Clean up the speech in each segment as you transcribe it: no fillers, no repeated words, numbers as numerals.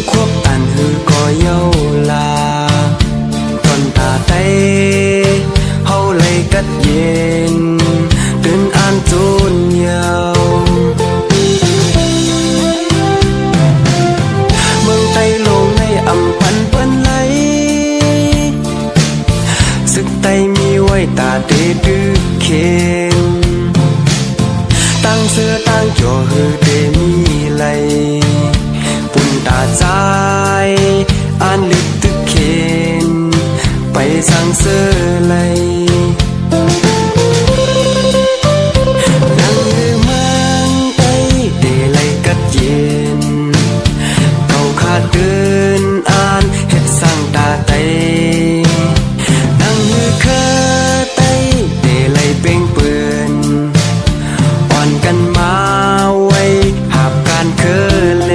ควบตันหือก็เย้าลาตอนตาไตเฮาเลยกัดเย็นเดินอ่านจูนยาวเมืองไต้ลงในอำพันเปิ้นไหลศึกไตมีไว้ตาเตดื้อเข็งตั้งเสื้อตั้งจ่อหือเดมีไหลปุ่นตาใจอ่านลึกตึกเข็นไปสั่งเสื้อไหลนั่งหือเมืองไต้เดไหลกัดเย็นเก่าขาดเดินอ่านเฮ็ดสั่งตาไตนั่งหือเคอไต้เดไหลเป่งเปือนอ่อนกันมาไว้หาบการเคอเล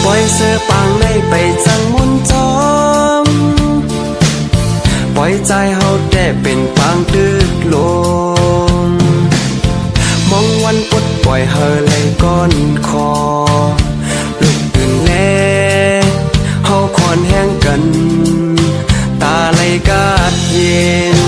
ปล่อยเสื้อปางในไปจังมุนจอมปล่อยใจเฮาได้เป็นปางตึกลมมองวันปดปล่อยเฮาเลยก้อนคอลุกตื่นแลเฮาคอนแห้งกันตาไหลกาดเย็น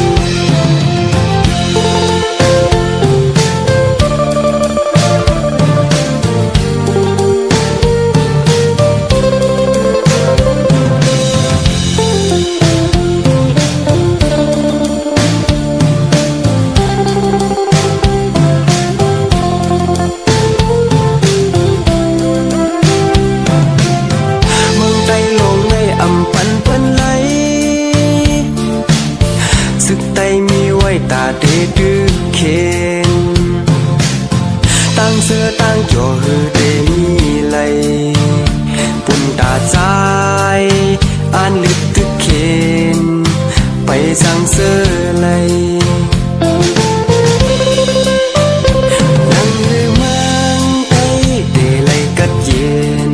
ตาเดดื้อเข็นตั้งเสื้อตั้งจ่อหือเดมีไหลปุ่นตาใจอ่านลึกตึกเข็นไปสั่งเสื้อไหลนั่งหือเมืองไต้เดไหลกัดเย็น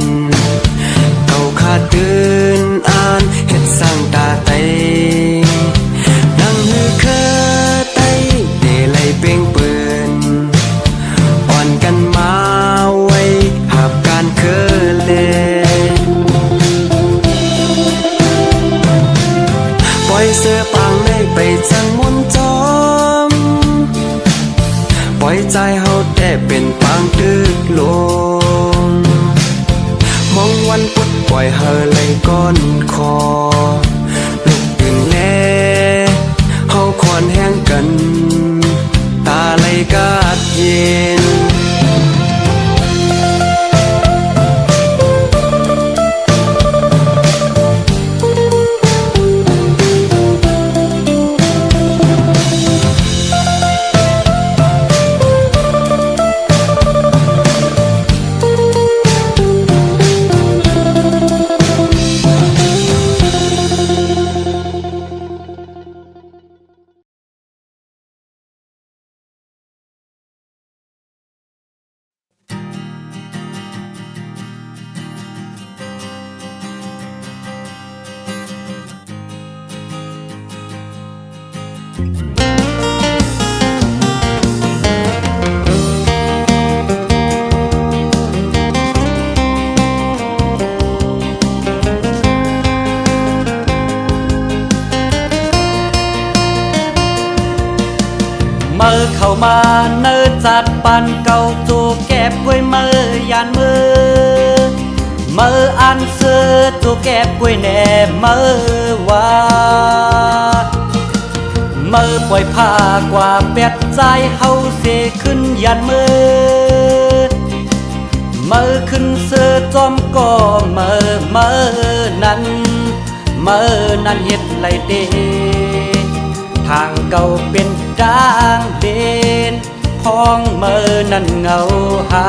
เก่าขาดเดินอ่านเฮ็ดสั่งตาไตนั่งหือเคอเป่งเปือนอ่อนกันมาไว้หาบการเคอเลปล่อยเสื้อปางในไปจังมุนจอมปล่อยใจเฮาได้เป็นปางตึกลมมองวันปดปล่อยเฮาเลยก้อนคอลุกตื่นแลเฮาคอนแห้งกันตาไหลกาดเย็นเมื่อเข้ามาเนื้อจัดปันเก่าจูแก็บกล้วยมือยานมือเมื่ออันเสือจูแก็บกล้วยแหน่เมื่อว่าเมื่อปล่อยผ้ากว่าเป็ดใจเฮาเสขึ้นยันมือเมื่อขึ้นเสือจอมก็เมื่อนั้นเฮ็ดไรเดทางเก่าเป็นด่างเด่นพองเมื่อนั้นเงาหา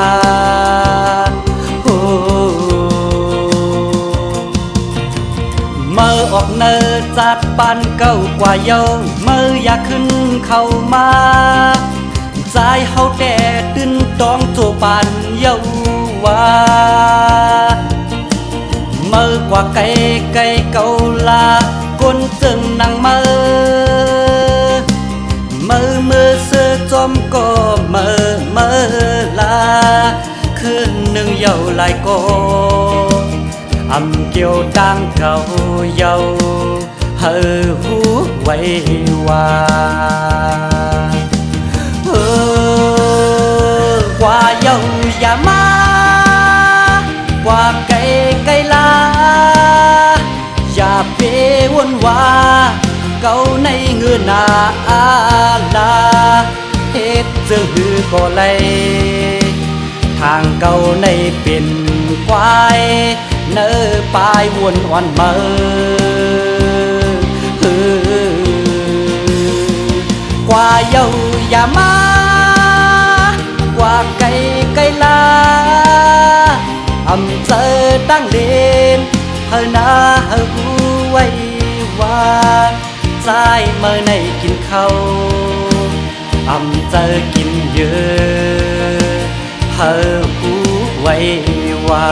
เมื่อออกเนินจัดปันเก่ากว่าเยาเมื่ออยากขึ้นเข้ามาใจเฮาแต่ตื่นต้องโจปันเยาว่าเมื่อกว่าไก่เก่าลาก้นจึงนั่งเมื่อเสือจอมก็เมื่อลา lại cô âm kiều đang cầu dâu hờ hú quay qua qua dâu và má qua cây lá và bê quân hoa câu này ngư nà la hết dương hư có lâyทางเก่าในเป็นควายเนื้อปลายวนอ่อนเมื่อกว่าเยาอย่ามากว่าไก่ลาอำเจอตั้งเด่นเฮอหน้าเฮอหูไว้ว่าใจเมื่อในกินเขาอำเจอกินเยอะเฮอหูไว้ว่า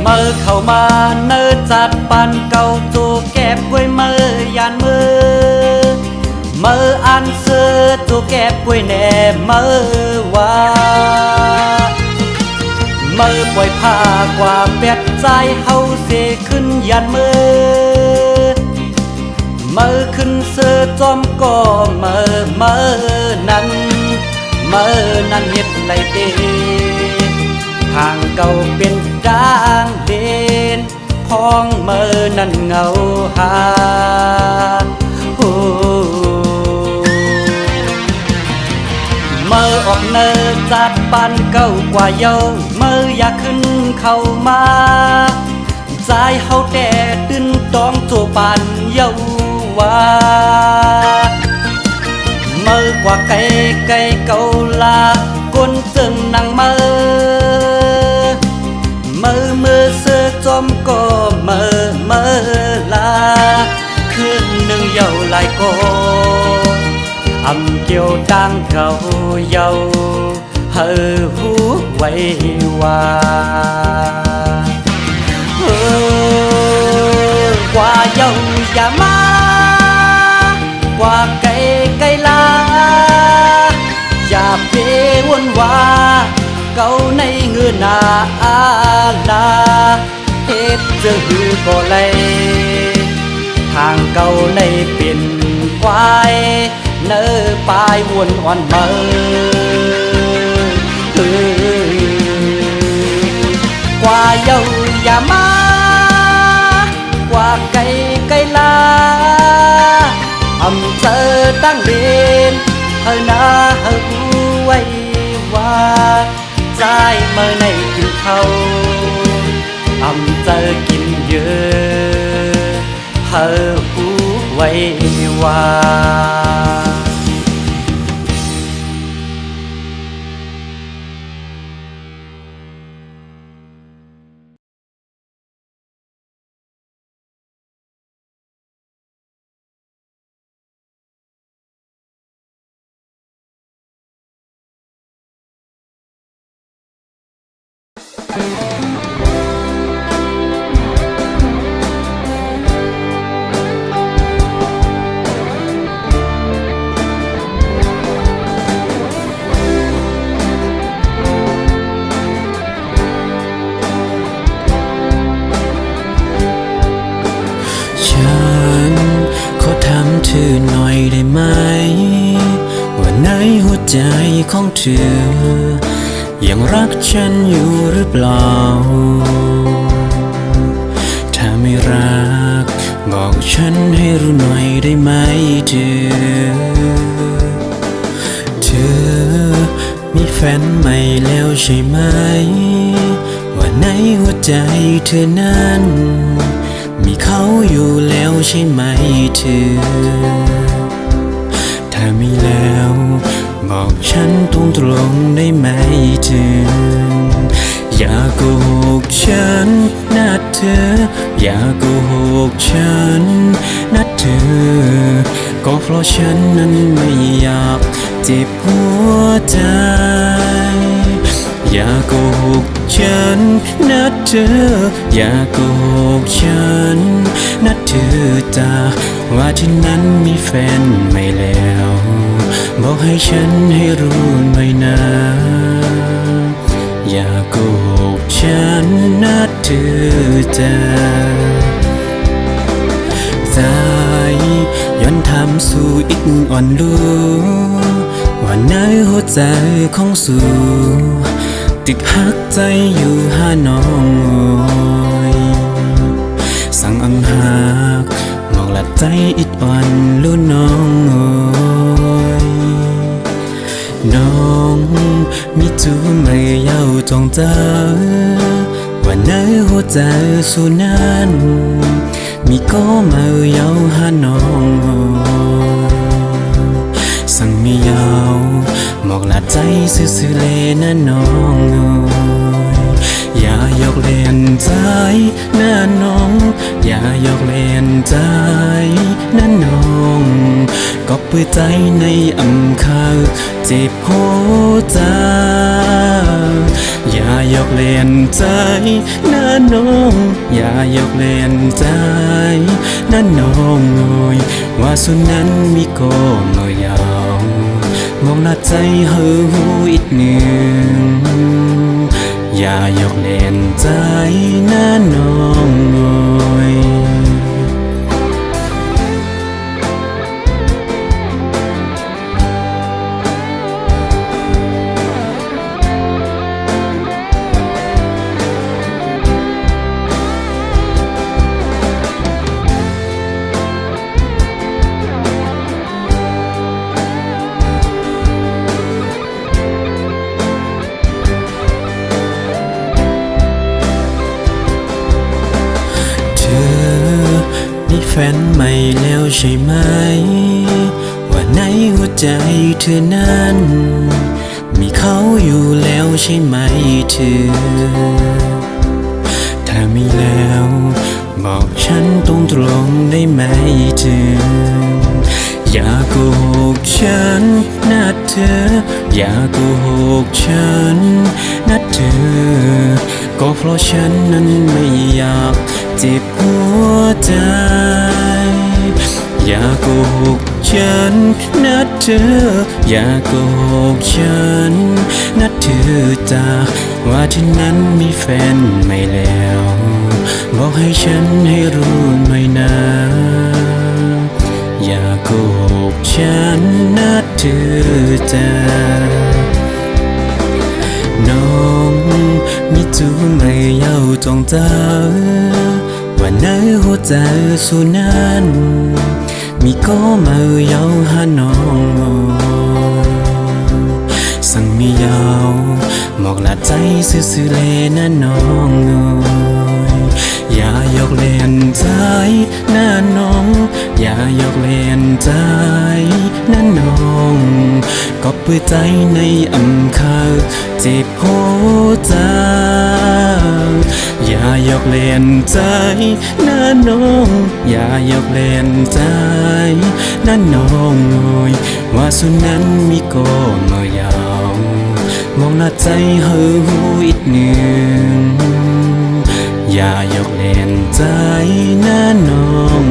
เมื่อเข้ามาเนื้อจัดปันเก่าตัวแก็บไว้เมื่อยานมือเมื่ออันเสือตัวแก็บไว้แน่เมื่อว่าเมื่อปล่อยผ้ากว่าเป็ดใจเฮาเสขึ้นยานมือเมื่อขึ้นเสือจอมก็เมื่อนั้นเฮ็ดไรเดทางเก่าเป็นด่างเด่นพองเมื่อนั้นเงาหาเมื่อออกเนินจัดปันเก่ากว่าเยาเมื่ออยากขึ้นเข้ามาใจเฮาแต่ตื่นต้องตัวปันเยาว่าเมื่อกว่าไก่เก่าลากนจึงนั่งเมื่อเสือจอมก็เมื่อลาคืนหนึ่งเยาหลายโกอำเกี่ยวดังเก่าเยาเฮอหูไว้ว่ากว่าเยาอย่ามากว่าไก่ลาอย่าเปวนว่าเก่าในเงือนาลาเฮ็ดเจอหือก็เลยทางเก่าในเป็นควายเนื้อปลายวนอ่อนเมื่อกว่าเยาอย่ามากว่าไก่ลาอำเจอตั้งเด่นเฮอหน้าเฮอหูไว้ว่าใจเมื่อในกินเขาอำเจอกินเยอะเฮอหูไว้ว่าเธอหน่อยได้ไหมว่าในหัวใจของเธอยังรักฉันอยู่หรือเปล่าถ้าไม่รักบอกฉันให้รู้หน่อยได้ไหมเธอมีแฟนใหม่แล้วใช่ไหมว่าในหัวใจเธอนั้นมีเขาอยู่แล้วใช่ไหมเธอถ้ามีแล้วบอกฉันตรงๆได้ไหมเธอ อย่าโกหกฉันนะเธออย่าโกหกฉันนะเธอก็เพราะฉันนั้นไม่อยากเจ็บหัวใจอย่าโกหกฉันนะเธออย่าโกหกฉันนะเธอจ้าว่าที่นั้นมีแฟนไม่แล้วบอกให้ฉันให้รู้หน่อยนะอย่าโกหกฉันนะเธอจ้าใจย้อนทำสู่อีกอ่อนรู้ว่าในหัวใจของสู่ติดหักใจอยู่หาน้องสั่งอังหักมองละใจอิดอ่อนรู้น้องน้องมีจูไม่เย้าจองเจอว่าในหัวใจสู่นั้นมีก็มาเย้าหาน้องสั่งมีเย้ามองละใจซื่อๆเลยนะน้องอย่ายกเล่นใจนะน้องอย่ายกเล่นใจนะน้องก็เปิดใจในอำคาเจ็บหัวใจอย่ายกเล่นใจนะน้องอย่ายกเล่นใจนะน้องว่าสุดนั้นมีก็มายาวมองหน้าใจเฮือหูอีกหนึ่งอย่ายกเล่นใจนะน้องมีแฟนใหม่แล้วใช่ไหมว่าในหัวใจเธอนั้นมีเขาอยู่แล้วใช่ไหมเธอถ้ามีแล้วบอกฉันตรงๆได้ไหมเธออย่าโกหกฉันนะเธออย่าโกหกฉันนะเธอก็เพราะฉันนั้นไม่อยากเจ็บหัวใจอย่าโกหกฉันนะเธออย่าโกหกฉันนะเธอจ้าว่าที่นั้นมีแฟนไม่แล้วบอกให้ฉันให้รู้หน่อยนะอย่าโกหกฉันนะเธอจ้าน้องมีจูไม่เย้าจองเจอว่าในหัวใจสู่นั้นมีก็มาเย้าหาน้องสั่งมีเย้ามองละใจซื่อๆเลยนะน้องอย่ายกเล่นใจนะน้องอย่ายกเล่นใจนะน้องก็เปิดใจในอำคาเจ็บหัวใจอย่ายกเล่นใจนะน้องอย่ายกเล่นใจนะน้องว่าสุดนั้นมีก็มายาวมองหน้าใจเฮือหูอีกหนึ่งอย่ายกเล่นใจนะน้อง